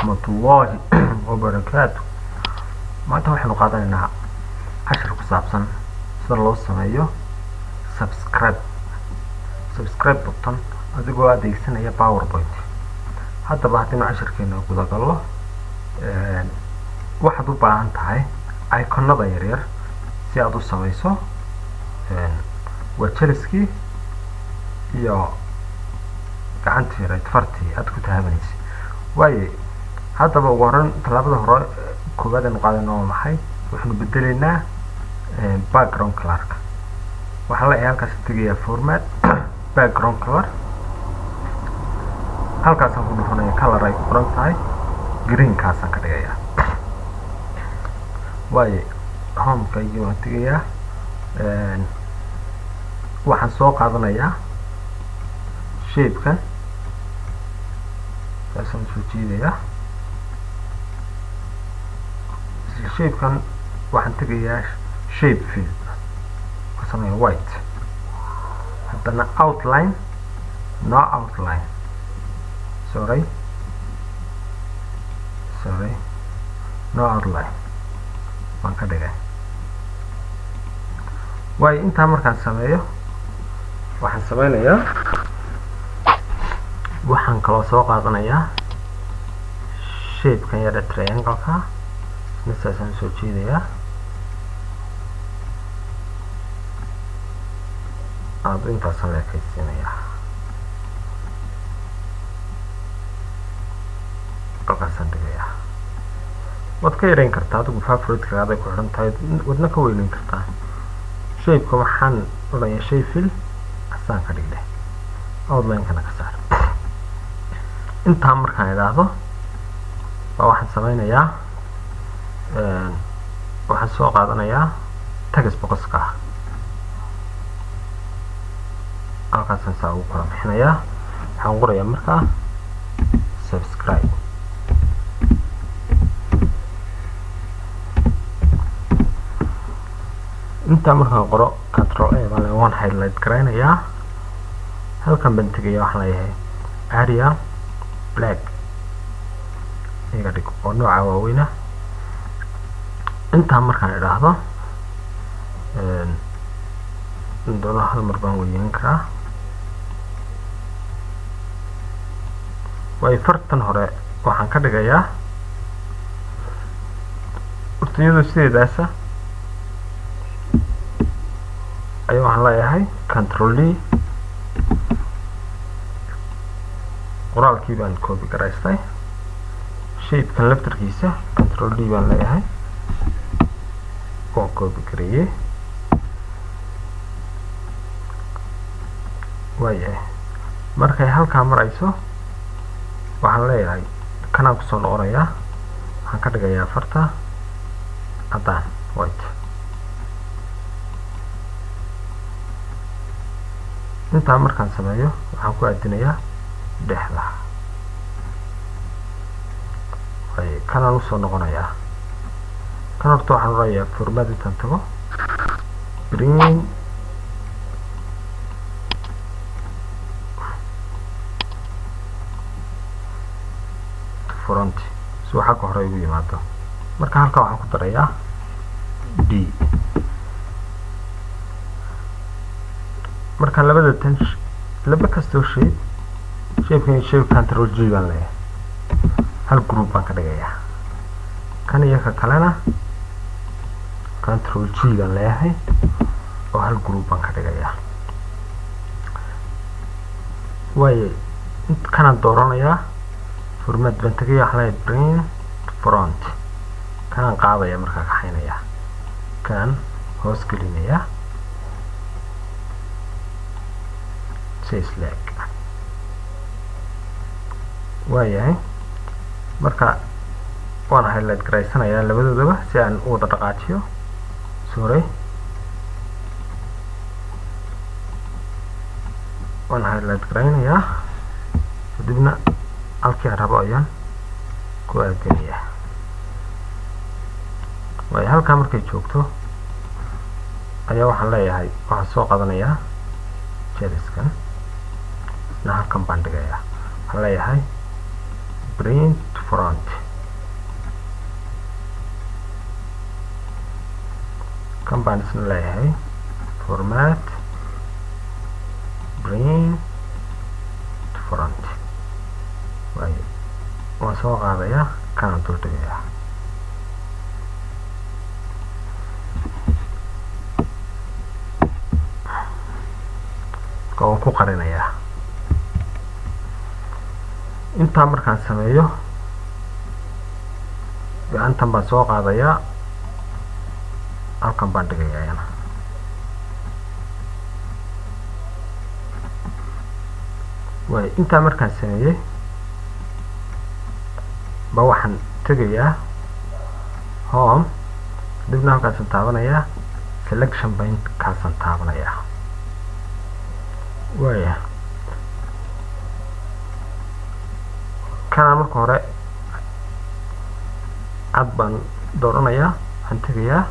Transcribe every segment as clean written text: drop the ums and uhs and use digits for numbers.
ورحمة الله وبركاته. ما توحي نقاطنا إنها 10 كسابسا صار له السمايو سبسكرايب بطن هذا جوا ديكسنا هي باوربوينت حتى بعدين 10 كنا كذا قالوا واحد وبعدين تاعي أيقونة ضيرير سيادو سمايسو وتشلسكي يا كعنت في ريت فرتي أدكو تهمنيس واي هذا بورن طلبنا هراء كوباد نقادنا ومحي وإحنا بدلنا background color وحلا هالكاس تجي فورمات background color هالكاس هنقول هنا color أي فرنت هاي green كاسا كده واي هم كيجون تجي وحن سوق هذا نيا shape كان بس نشوف كذا shape كان وحن تجي shape fill وسميه white حطنا outline no outline sorry no outline ما كده واي انت مركز سميه وحن سمينا waxaan kala soo qaadanayaa shape kan yar triangle ka nisaasan soo jeedaya aad inta sameeyaysiinaya halkaas dhigaya wad ka yareyn kartaa adigu favorite-kaaga ku xiran tahay wadna ka weynin kartaa shape-ka waxaan oranaya shape fill asaan ka dhigay outline kana ka saar inta markaan ilaahdo waxaan sameynayaa waxaan soo qaadanayaa text box-ka halkaas aan ugu kala bixinayaa waxaan qorayaa markaa subscribe inta markaan qoro control A baan highlight gareynayaa halkan baan tagayaa waxaan leeyahay area black iga dhig oo nooca waaweyna inta markaan idhaahdo doona hal mar baan weynin karaa way fartan hore waxaan ka dhigayaa urtiyadu sideedaasa ayaa waxaan leeyahay control D qoraalkii baan copy garaystay shape kan laftarkiisa control D baan leeyahay oo copy gareeyay waayahay markay halkaa marayso waxaan leeyahay kanaan kusoo noqonayaa waxaan ka dhigayaa farta caddaan white intaa markaan sameeyo waxaan ku aadinayaa dhexda way kanaan usoo noqonayaa kan horta waxaan orayaa format intaan tago bring front si waxa ka hore igu yimaado marka halka waxaan ku darayaa D marka labada tan laba kasto shape control G baan leeyahay hal group baan ka dhigayaa kan iyo ka kalena control G baan leeyahay oo hal group baan ka dhigayaa way kana dooranayaa format baan tagayaa waxaan leeyahay bring front kan qaadaya markaa ka xaynaya kan hoos gelinaya select waayahay marka waan highlight gareysanayaa labadoodaba si aan u wada dhaqaajiyo sorry waan highlight gareynayaa kadibna halkii aan rabo ayaan ku aadinayaa way halkaa markay joogto ayaa waxaan leeyahay waxaan soo qaadanayaa jeriskan na halkan baan dhigayaa waxaan leeyahay print front kan baan isna leeyahay format print front waayo waan soo qaadayaa kana dul dhigayaa oo ku qarinayaa inta markaan sameeyo gacantan baan soo qaadayaa halkan baan dhigayaa yana way inta markaan sameeyay ba waxaan tagayaa home dibna halkaasaan taabanayaa selection point kaasaan taabanayaa waya kana marka hore cad baan dooranayaa waxaan tagayaa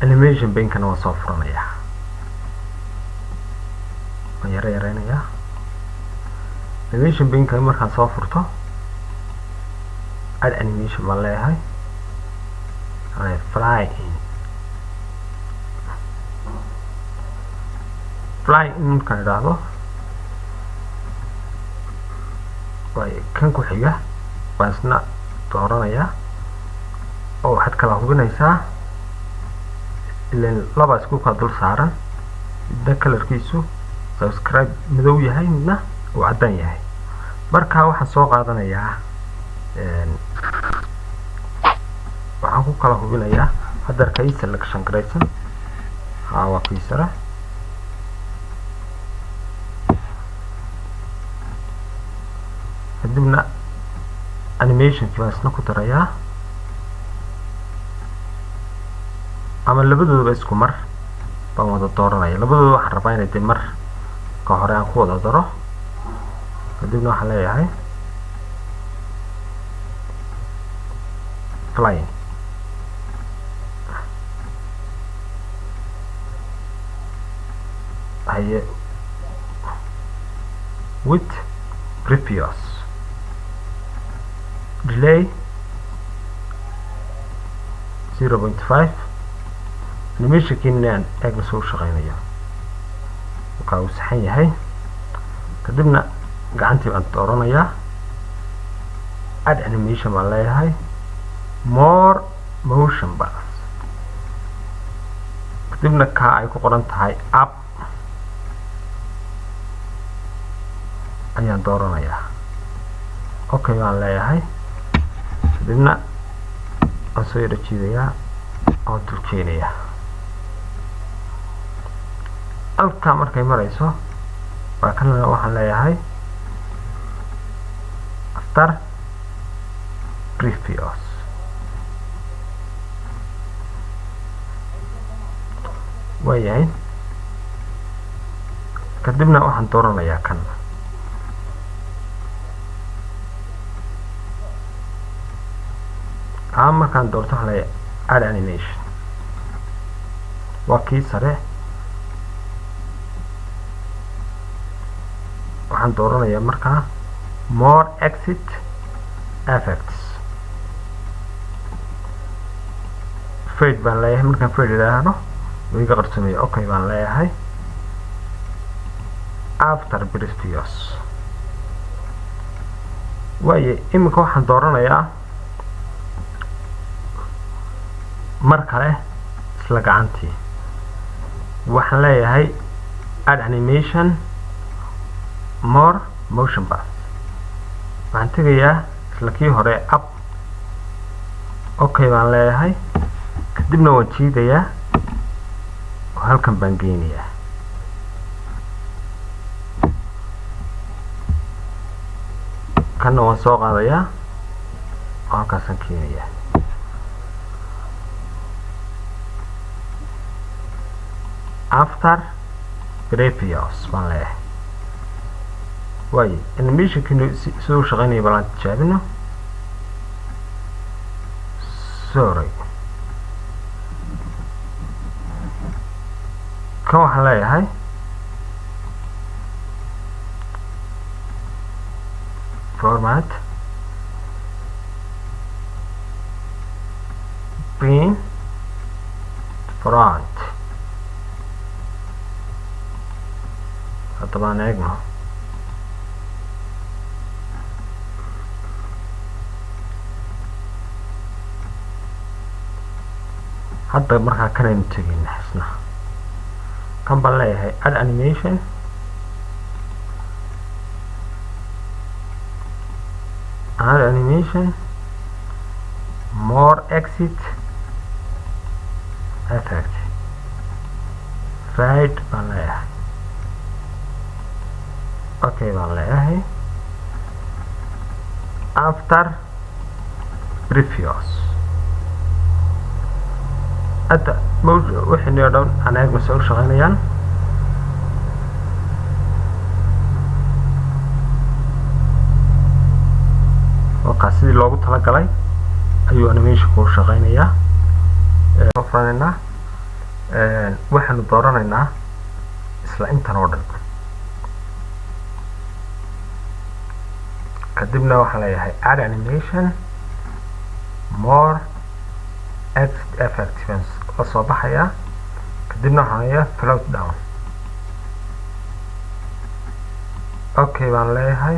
animation bankana waa soo furanayaa waan yareynayaa animation banka markaan soo furto add animation baan leeyahay fly in markaan idhaahdo way kan ku xiga baan isna dooranayaa oo waxaad kala hubinaysaa ileen laba isku kala dul saaran midna kalarkiisu subscribe madow yahay midna uu caddaan yahay markaa waxaan soo qaadanayaa waxaan ku kala hubinayaa hadarka ii selection garaysan waa kii sare kadibna animationki baan isna ku darayaa ama labadooda isku mar baan wada dooranaya labadooda waxaan rabaa inay dib mar ka hore aan ku wada daro kadibna waxaan leeyahay flying haye with previous delay 0.5 animationkiina aan eegna soo shaqeynayo markaa uu saxan yahay kadibna gacantii baan dooranayaa add animation baan leeyahay more motion bars kadibna kaa ay ku qoran tahay up ayaan dooranayaa okay baan leeyahay kadibna waan soo yara jiidayaa oo turkeenayaa halkaa markay marayso waa kanana waxaan leeyahay after previous waayahay kadibna waxaan dooranayaa kan markaan doorto waxaan leeyahay add animation waa kii sare waxaan dooranayaa markaa more exit effects fade baan leeyahay markaan fade idhaahdo wiiga qarsoomaya okay baan leeyahay after previous waaye iminka waxaan dooranayaa mar kale isla gacantii waxaan leeyahay add animation more motion bars waxaan tegayaa isla kii hore up okay baan leeyahay kadibna waan jiidayaa oo halkan baan geynayaa kanna waan soo qaadayaa oo halkaasaan keenayaa after previous baan leeyahay waaye animationkinu siduu shaqeynaya balaan tijaabino sorry kan waxaan leeyahay format print front طبعا اجمع hadda markaa kanaynu tegin xisna kan baan leeyahay add animation more exit effect right baan leeyahay okay baan leeyahay after previous hadda wixii noo dhan anaga soo shaqeynayaan oo sidii loogu talagalay ayuu animation ku shaqeynayaa waxaanu dooranaynaa isla intan oo dhan kadibna waxaan leeyahay add animation more exit effect la soo baxaya kadibna waxaan leeyahay float down okay baan leeyahay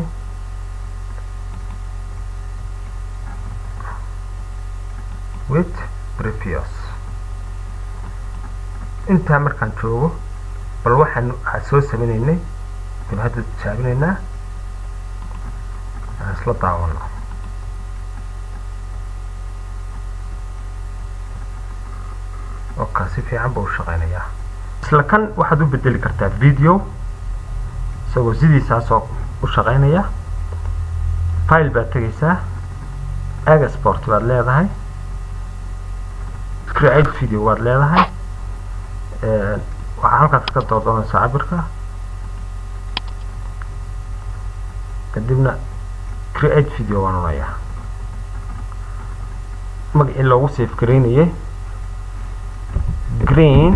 with previous intaa markaan joogo bal waxaan soo sameynaynay dib hadda tijaabinaynaa isla daawano si fiican buu shaqeynayaa isla kan waxaad u bedeli kartaa video isagoo sidiisaas oo u shaqeynaya file baad tegaysaa export baad leedahay create video waad leedahay waxaa halkaas ka dooranaysaa cabirka kadibna create video waan onayaa magacii loogu save gareynayay green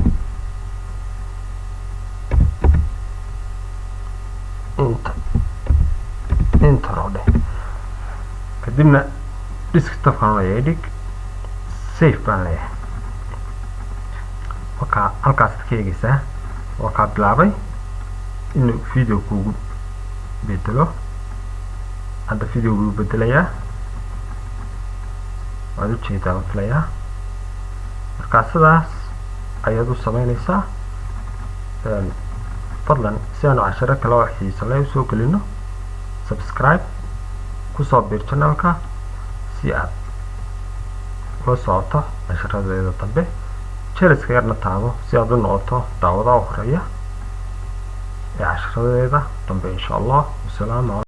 intro dheh kadibna desktopkan leeyahay dhig save baan leeyahay markaa halkaasaad ka eegaysaa waa kaa bilaabay inuu video kuugu bedelo hadda video buu bedelayaa waad ujeedaa baan filayaa markaa sidaas ayaad u sameynaysaa fadlan si aanu casharo kale oo xiiso leh usoo gelino subscribe kusoo biir channelka si aad ula socoto casharadeeda dambe jeliska yarna taabo si aad u noqoto daawadaha horeeya ee casharadeeda dambe insha allah. Wassalaamu